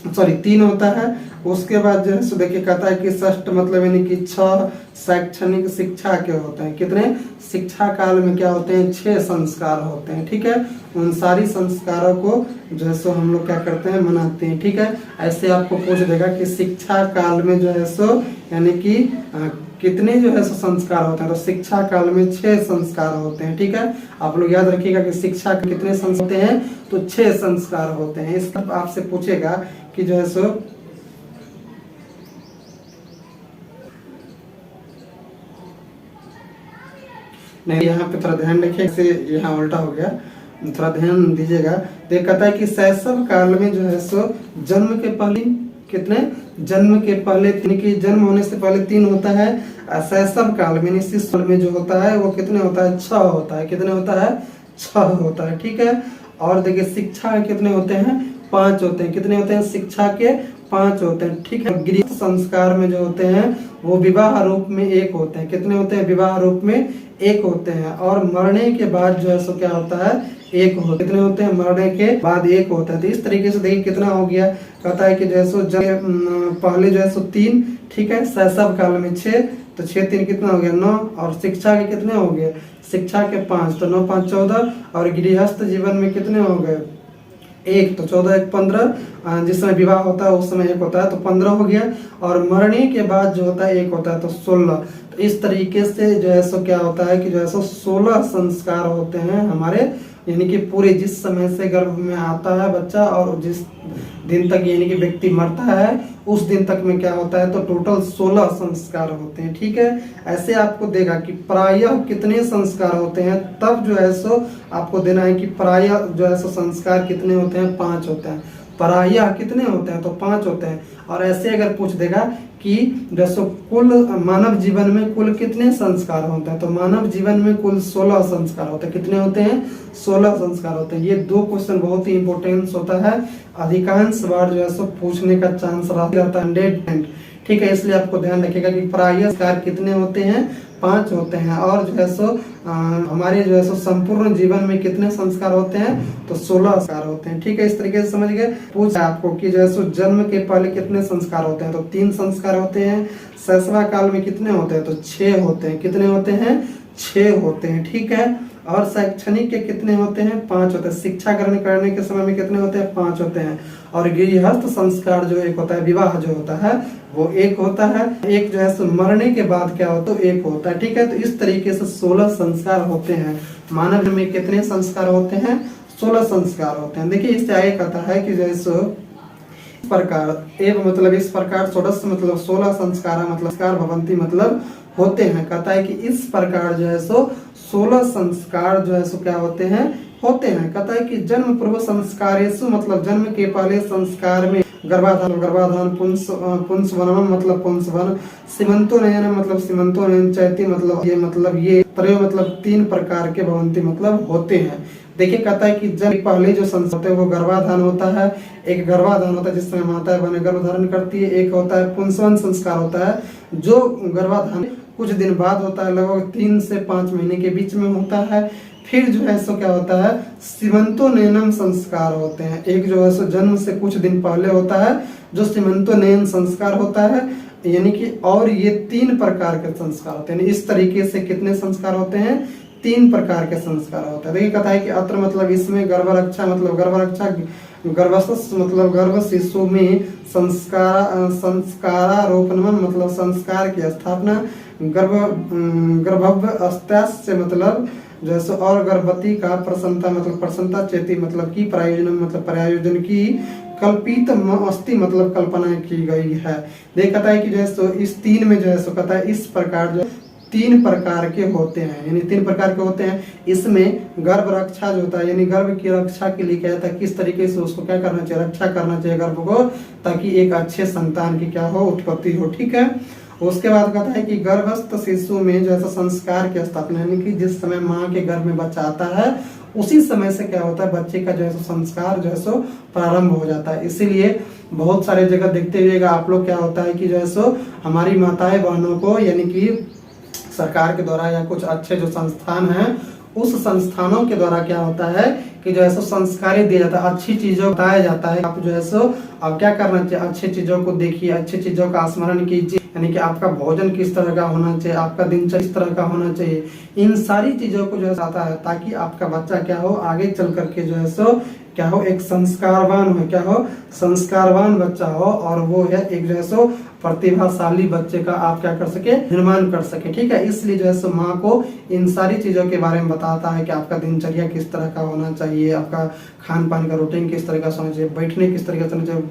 A: सॉरी 3 होता है। उसके बाद जो है सो देखिए कहता है कि षष्ठ मतलब यानी कि 6 शैक्षणिक शिक्षा के होते हैं। कितने, शिक्षा काल में क्या होते हैं, 6 संस्कार होते हैं। ठीक है, उन सारी संस्कारों को जो है सो हम लोग क्या करते हैं, मनाते हैं। ठीक है, ऐसे आपको पूछ देगा कि शिक्षा काल में जो है सो यानी कि कितने जो है सो संस्कार होते हैं, तो शिक्षा काल में 6 संस्कार होते हैं। ठीक है, आप लोग याद रखिएगा कि शिक्षा के कितने संस्कार होते हैं, तो 6 संस्कार होते हैं। इस आपसे पूछेगा कि जो है सो नहीं, यहाँ पे थोड़ा ध्यान रखिए, इसे यहाँ उल्टा हो गया, थोड़ा ध्यान दीजिएगा। तो कहता है कि शैशव काल में जो है सो जन्म के पहले कितने, जन्म के पहले यानी कि जन्म होने से पहले 3 होता है। शैशव काल में शिशु में जो होता है वो कितने होता है, 6 होता है। कितने होता है, 6 होता है। ठीक है, और देखिए शिक्षा के कितने होते हैं, 5 होते हैं। कितने होते हैं, शिक्षा के 5 होते हैं। ठीक है, गृह संस्कार में जो होते हैं वो विवाह रूप में 1 होते हैं। कितने होते हैं, विवाह रूप में 1 होते हैं। और मरने के बाद जो है सो क्या होता है, 1 होता है। कितने होते हैं, मरने के बाद 1 होता है। तो इस तरीके से देखिए कितना हो गया, कहता है कि जो है सो पहले जो है सो 3, ठीक है, शैशव काल में 6, तो 6 3 कितना हो गया, 9, और शिक्षा के कितने हो गए, शिक्षा के 5, तो 9 5 14, और गृहस्थ जीवन में कितने हो गए, 1, तो 14 1 15, जिस समय विवाह होता है उस समय 1 होता है, तो 15 हो गया। और मरने के बाद जो होता है 1 होता है, तो 16। तो इस तरीके से जो है सो क्या होता है कि जो है सो 16 संस्कार होते हैं हमारे, यानी कि पूरे जिस समय से गर्भ में आता है बच्चा और जिस दिन तक यानी कि व्यक्ति मरता है उस दिन तक में क्या होता है, तो टोटल 16 संस्कार होते हैं। ठीक है, ऐसे आपको देगा कि प्रायः कितने संस्कार होते हैं, तब जो है सो आपको देना है कि प्रायः जो है सो संस्कार कितने होते हैं, 5 होते हैं। प्रायः कितने होते हैं, तो 5 होते हैं। और ऐसे अगर पूछ देगा कि जैसे कुल मानव जीवन में कुल कितने संस्कार होते हैं, तो मानव जीवन में कुल 16 संस्कार होते हैं। कितने होते हैं, 16 संस्कार होते हैं। ये 2 क्वेश्चन बहुत ही इंपॉर्टेंस होता है, अधिकांश बार जो है सो पूछने का चांस रहता है 100%। ठीक है, इसलिए आपको ध्यान रखिएगा कि प्रायः संस्कार कितने होते हैं, 5 होते हैं। और जो है सो हमारे जो है सो संपूर्ण जीवन में कितने संस्कार होते हैं, तो 16 संस्कार होते हैं। ठीक है, इस तरीके से समझ गए। पूछा आपको कि जो है सो जन्म के पहले कितने संस्कार होते हैं, तो 3 संस्कार होते हैं। शैशव काल में कितने होते हैं, तो 6 होते हैं। कितने होते हैं, 6 होते हैं। ठीक है, और शैक्षणिक के कितने होते हैं? 5 होते हैं। शिक्षा ग्रहण करने के समय में कितने होते हैं? 5 होते हैं। और गृहस्थ संस्कार जो एक होता है, विवाह जो होता है वो एक होता है। एक जो है सो मरने के बाद क्या होता है? एक होता है। ठीक है, तो इस तरीके से 16 संस्कार होते हैं। मानव में कितने संस्कार होते हैं? 16 संस्कार होते हैं। देखिए इससे आगे कहता है कि जैसे प्रकार एक मतलब इस प्रकार षोडश मतलब 16 संस्कार मतलब संस्कार भवंती मतलब होते हैं। कहता है कि इस प्रकार जो है सो 16 संस्कार जो है सो क्या होते हैं? होते हैं। कहता है कि जन्म पूर्व संस्कारेषु मतलब जन्म के पहले संस्कार में गर्भाधान पुंसवनम मतलब पुंसवन, सीमंतोनयनम मतलब सीमंतोनयन, चैती मतलब ये प्रयोग मतलब 3 प्रकार के भवंती मतलब होते हैं। देखिए कहता है कि जब पहले जो संस्कार होते हैं वो गर्भाधान होता है। एक गर्भाधान होता है जिस समय माता बने गर्भ धारण करती है। एक होता है पुंसवन संस्कार होता है जो गर्भाधान कुछ दिन बाद होता है, लगभग 3 से 5 महीने के बीच में होता है। फिर जो है सो क्या होता है? सीमंतोनयनम संस्कार होते हैं। एक जो है सो जन्म से कुछ दिन पहले होता है जो सीमंतोनयन संस्कार होता है, यानी कि और ये 3 प्रकार के संस्कार होते हैं। इस तरीके से कितने संस्कार होते हैं? 3 प्रकार के संस्कार होते हैं। देखिए कहता है कि अत्र मतलब इसमें गर्भरक्षा मतलब गर्भरक्षा, गर्भस्थ मतलब गर्भ शिशु में संस्कारारोपणम मतलब संस्कार की स्थापना, गर्भवस्था मतलब जैसे और गर्भवती का प्रसन्नता मतलब प्रसन्नता, चेती मतलब की, प्रायोजन मतलब प्रायोजन की, कल्पित अस्थि मतलब कल्पना की गई है। देख कहता है कि जैसे इस 3 में जो है सो कहता है इस प्रकार जो 3 प्रकार के होते हैं, यानी 3 प्रकार के होते हैं। इसमें गर्भ रक्षा जो होता है यानी गर्भ की रक्षा के लिए क्या जाता है, किस तरीके से उसको क्या करना चाहिए? रक्षा करना चाहिए गर्भ को, ताकि एक अच्छे संतान की क्या हो? उत्पत्ति हो। ठीक है, उसके बाद कहता है कि गर्भस्थ शिशु में जैसा संस्कार की स्थापना, यानी कि जिस समय माँ के गर्भ में बच्चा आता है उसी समय से क्या होता है? बच्चे का जो है संस्कार जो है सो प्रारंभ हो जाता है। इसीलिए बहुत सारे जगह देखते हुएगा आप लोग क्या होता है कि जो है सो हमारी माताएं बहनों को यानी कि सरकार के द्वारा या कुछ अच्छे जो संस्थान हैं उस संस्थानों के द्वारा क्या होता है कि जो है सो संस्कार दिया जाता है, अच्छी चीजों को बताया जाता है। आप जो है सो अब क्या करना चाहिए? अच्छी चीजों को देखिए, अच्छी चीजों का स्मरण कीजिए, यानी कि आपका भोजन किस तरह का होना चाहिए, आपका दिनचर्या किस तरह का होना चाहिए, इन सारी चीजों को जो है आता है, ताकि आपका बच्चा क्या हो? आगे चल करके जो है सो क्या हो? एक संस्कारवान हो, क्या हो? संस्कारवान बच्चा हो, और वो है एक जो है सो प्रतिभाशाली बच्चे का आप क्या कर सके? निर्माण कर सके। ठीक है, इसलिए जो है सो माँ को इन सारी चीजों के बारे में बताता है कि आपका दिनचर्या किस तरह का होना चाहिए, आपका खान पान का रूटीन किस तरह का होना चाहिए, बैठने किस तरीके से होना चाहिए,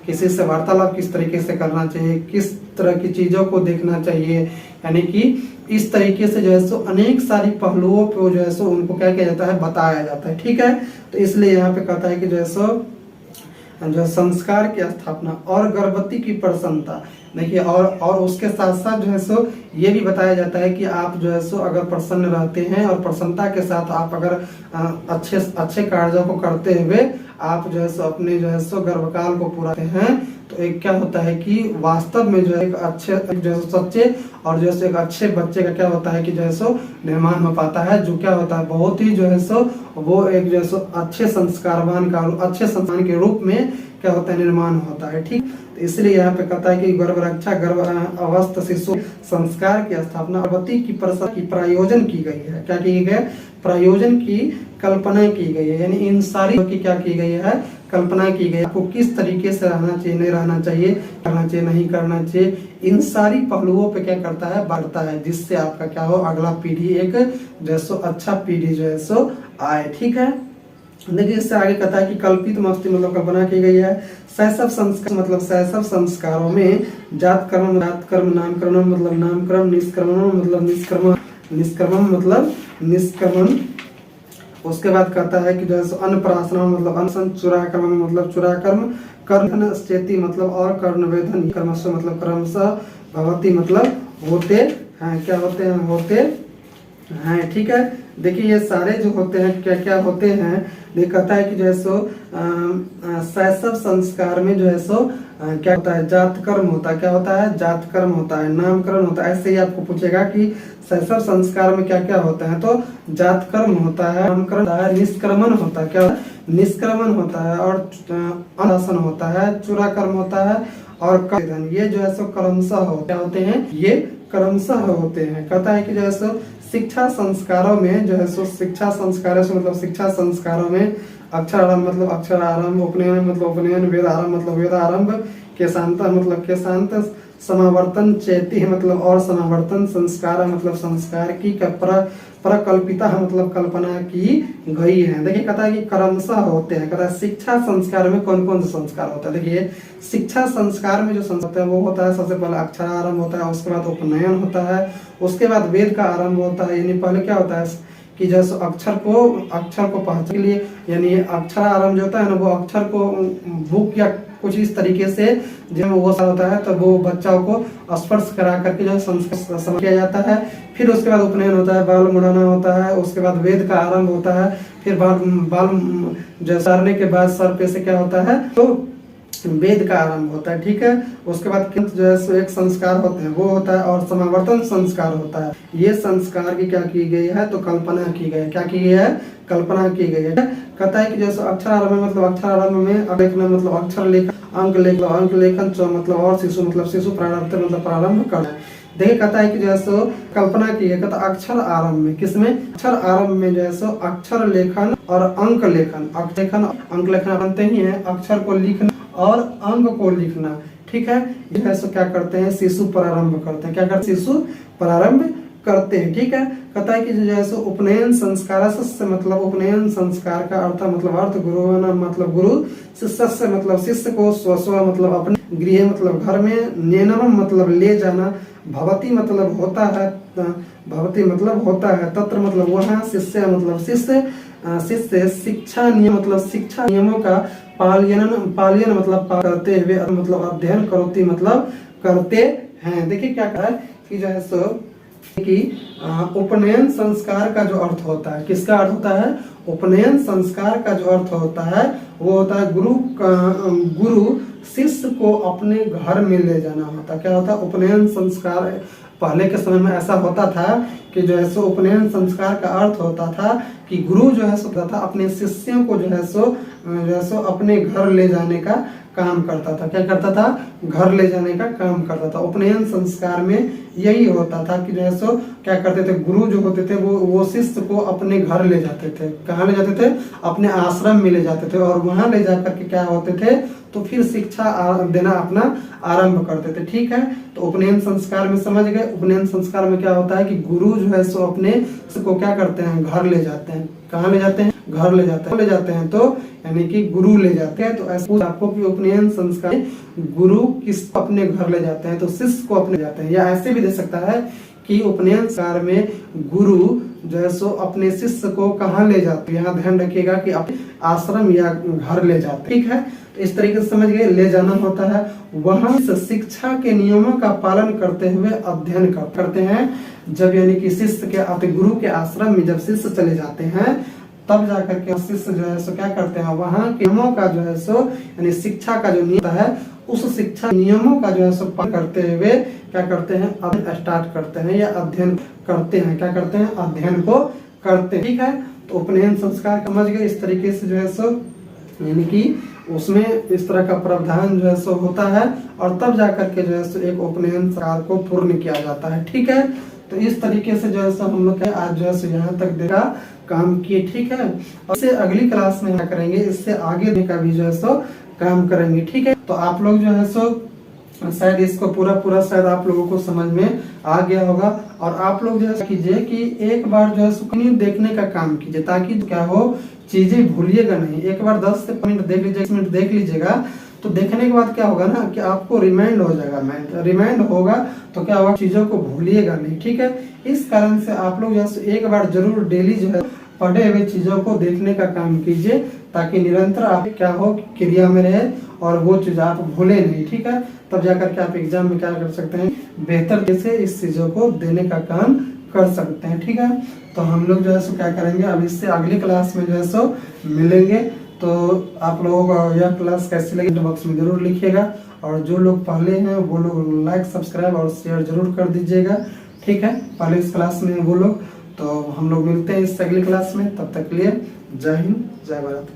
A: किसी से वार्तालाप किस तरीके से करना चाहिए, किस तरह की चीजों को देखना चाहिए, यानी कि इस तरीके से जो है सो अनेक सारी पहलुओं पे जो है सो उनको क्या किया जाता है? बताया जाता है। ठीक है, तो इसलिए यहाँ पे कहता है कि जो है सो जो संस्कार की स्थापना और गर्भवती की प्रसन्नता, देखिए और उसके साथ साथ जो है सो ये भी बताया जाता है कि आप जो है सो अगर प्रसन्न रहते हैं और प्रसन्नता के साथ आप अगर अच्छे कार्यों को करते हुए आप जो है सो अपने जो है सो गर्भकाल को पूरा करते हैं, तो एक क्या होता है कि वास्तव में जो है एक अच्छे जो है सच्चे और जो है एक अच्छे बच्चे का क्या होता है कि जो है सो निर्माण हो पाता है, जो क्या होता है बहुत ही जो है सो वो एक जो है सो अच्छे संस्कारवान का अच्छे संतान के रूप में क्या होता है? निर्माण होता है। ठीक, तो इसलिए यहाँ पे कहता है कि गर्भ रक्षा गर्भ अवस्था शिशु संस्कार की स्थापना गर्भवती की प्रसव की प्रायोजन की गई है। क्या की गई है? प्रायोजन की कल्पना की गई है, यानी इन सारी की क्या की गई है? कल्पना की गई। आपको किस तरीके से रहना चाहिए, नहीं रहना चाहिए, करना चाहिए, नहीं करना चाहिए, इन सारी पहलुओं पे क्या करता है? बढ़ता है, जिससे आपका क्या हो? अगला पीढ़ी एक जो सो अच्छा पीढ़ी जो है सो आए। ठीक है, देखिए इससे आगे कहता है कि कल्पित मस्ती मतलब कल्पना की गई है। शैशव संस्कार मतलब शैशव संस्कारों में जात कर्म नामकरण मतलब नामकरण, निष्क्रमण मतलब निष्क्रमण मतलब निष्क्रमण। उसके बाद कहता है कि जो है अन्नप्राशन मतलब अनशन, चुराकर्म मतलब चुराकर्म, कर्ण चेती मतलब और कर्णवेधन, कर्मश मतलब क्रमशः, भवती मतलब होते हैं, क्या होते हैं? होते हैं। ठीक है, देखिए ये सारे जो होते हैं क्या क्या होते हैं? ये कहता है कि जो है सो शैशव संस्कार में जो है सो क्या होता है? जात कर्म होता है। क्या होता है? जात कर्म होता है, नामकरण होता है। ऐसे ही आपको पूछेगा कि शैशव संस्कार में क्या क्या होता है, तो जात कर्म होता है, नामकरण होता है, निष्क्रमण होता है, क्या निष्क्रमण होता है, और अनशन होता है, चूरा कर्म होता है, और ये जो है सो क्रमशः क्या होते हैं? ये क्रमशः होते हैं। कहता है कि जो है सो शिक्षा संस्कारों में जो है सो शिक्षा संस्कारों से मतलब शिक्षा संस्कारों में अक्षर आरंभ मतलब अक्षर आरंभ, उपनयन मतलब उपनयन, वेद आरंभ मतलब वेद आरंभ, केशांत मतलब केशांत, समावर्तन चेती मतलब और समावर्तन, संस्कार मतलब संस्कार की, प्रकल्पिता मतलब कल्पना की गई है। देखिए कहता है कि क्रमशः होते हैं, कहता है शिक्षा संस्कार में कौन कौन से संस्कार होता है। देखिए शिक्षा संस्कार में जो संस्कार होता है वो होता है, सबसे पहले अक्षर आरंभ होता है, उसके बाद उपनयन होता है, उसके बाद वेद का आरंभ होता है। यानी पहले क्या होता है कि जैसे अक्षर को पहचानने के लिए, यानी अक्षर आरंभ जो होता है ना वो अक्षर को बुक या कुछ इस तरीके से जब वो होता है तो वो बच्चों को स्पर्श करा करके जो संस्कार समझ किया जाता है। फिर उसके बाद उपनयन होता है, बाल मुड़ाना होता है, उसके बाद वेद का आरंभ होता है, फिर बाल जो सरने के बाद सर पे से क्या होता है तो वेद का आरंभ होता है। ठीक है, उसके बाद जो है सो एक संस्कार होते हैं वो होता है, और समावर्तन संस्कार होता है। ये संस्कार की क्या की गई है तो कल्पना की गई है। क्या की गई है, कल्पना की गई है। कहता है कि जैसे अक्षर आरंभ मतलब अक्षर आरंभ में लेखन मतलब अक्षर लेखन, अंक लेखन मतलब और शिशु मतलब शिशु प्रारंभ मतलब प्रारंभ करना। देखिए कहता है कि जो है सो कल्पना की है, कहता अक्षर आरंभ में, किसमें, अक्षर आरंभ में जो है सो अक्षर लेखन और अंक लेखन, अंक लेखन बनते ही है, अक्षर को लिखना और अंक को लिखना। ठीक है, जो है सो क्या करते हैं, शिशु प्रारंभ करते हैं। क्या करते हैं, शिशु प्रारंभ करते हैं। ठीक है, कहता है कि जो है सो उपनयन संस्कार से मतलब उपनयन संस्कार का अर्थ मतलब अर्थ, गुरु मतलब गुरु, शिष्य से मतलब शिष्य को, स्व मतलब अपने, गृह मतलब घर में, नयनम मतलब ले जाना, भवती मतलब होता है, भवती मतलब होता है, तत्र मतलब वहाँ, शिष्य मतलब शिष्य, शिष्य शिक्षा नियम मतलब शिक्षा नियमों का पालयन मतलब करते हुए मतलब अध्ययन करोति मतलब करते हैं। देखिए क्या कहा है कि जो है सो कि उपनयन संस्कार का जो अर्थ होता है, किसका अर्थ होता है, उपनयन संस्कार का जो अर्थ होता है वो होता है गुरु शिष्य को अपने घर में ले जाना होता है। क्या होता है, उपनयन संस्कार पहले के समय में ऐसा होता था कि जो है सो उपनयन संस्कार का अर्थ होता था कि गुरु जो है सो था अपने शिष्यों को जो है सो अपने घर ले जाने का काम करता था। क्या करता था, घर ले जाने का काम करता था। उपनयन संस्कार में यही होता था कि जो है सो क्या करते थे, गुरु जो होते थे वो शिष्य को अपने घर ले जाते थे। कहाँ ले जाते थे, अपने आश्रम में ले जाते थे, और वहां ले जाकर के क्या होते थे तो फिर शिक्षा देना अपना आरंभ करते थे। ठीक है, तो उपनयन संस्कार में समझ गए। उपनयन संस्कार में क्या होता है कि गुरु जो है सो अपने को क्या करते हैं, घर ले जाते हैं। कहाँ ले जाते हैं, घर ले जाते हैं तो यानी कि गुरु ले जाते हैं। तो ऐसा आपको कि उपनयन संस्कार गुरु किस अपने घर ले जाते हैं तो शिष्य को अपने जाते हैं, या ऐसे भी दे सकता है कि उपनयन संस्कार में गुरु जो है सो अपने शिष्य को कहाँ ले जाते हैं, यहाँ ध्यान रखिएगा कि अपने आश्रम या घर ले जाते। ठीक है, तो इस तरीके से समझ गए, ले जाना होता है। वहां से शिक्षा के नियमों का पालन करते हुए अध्ययन करते हैं। जब यानी कि शिष्य के आते गुरु के आश्रम में जब शिष्य चले जाते हैं तब जाकर के शिष्य जो है सो क्या करते हैं, वहाँ के नियमों का जो है सो यानी शिक्षा का जो नियम है उस शिक्षा नियमों का जो है सो पालन करते हुए क्या करते हैं, अध्ययन स्टार्ट करते हैं या अध्ययन करते हैं। क्या करते हैं, अध्ययन को करते हैं। ठीक है, तो उपनयन संस्कार समझ गए। इस तरीके से जो है सो यानी कि उसमें इस तरह का प्रावधान जो है सो होता है, और तब जाकर के जो है सो एक उपनयन संस्कार को पूर्ण किया जाता है। ठीक है, तो इस तरीके से जो है सो हम लोग आज जो है सो यहाँ तक देखा काम किए। ठीक है, और इससे अगली क्लास में क्या करेंगे, इससे आगे का भी जो है सो काम करेंगे। ठीक है, तो आप लोग जो है सो शायद इसको पूरा शायद आप लोगों को समझ में आ गया होगा। और आप लोग जो है कीजिए कि एक बार जो है सुकनी देखने का काम कीजिए, ताकि क्या हो, चीजें भूलिएगा नहीं। एक बार 10 से मिनट देख लीजिए, 10 मिनट देख लीजिएगा, तो देखने के बाद क्या होगा ना कि आपको रिमाइंड हो जाएगा। रिमाइंड होगा तो क्या होगा, चीजों को भूलिएगा नहीं। ठीक है, इस कारण से आप लोग जो है एक बार जरूर डेली जो है पढ़े हुए चीजों को देखने का काम कीजिए, ताकि निरंतर आप क्या हो, क्रिया में रहे और वो चीज आप भूले नहीं। ठीक है, तब जाकर के आप एग्जाम में क्या कर सकते हैं, बेहतर से इस चीजों को देने का काम कर सकते हैं। ठीक है, तो हम लोग जो है सो क्या करेंगे, अब इससे अगली क्लास में जो है सो मिलेंगे। तो आप लोगों को यह क्लास कैसी लगी बॉक्स में जरूर लिखिएगा, और जो लोग पहले हैं वो लोग लाइक सब्सक्राइब और शेयर जरूर कर दीजिएगा। ठीक है, पहले इस क्लास में वो लोग, तो हम लोग मिलते हैं इस अगली क्लास में। तब तक के लिए जय हिंद, जय भारत।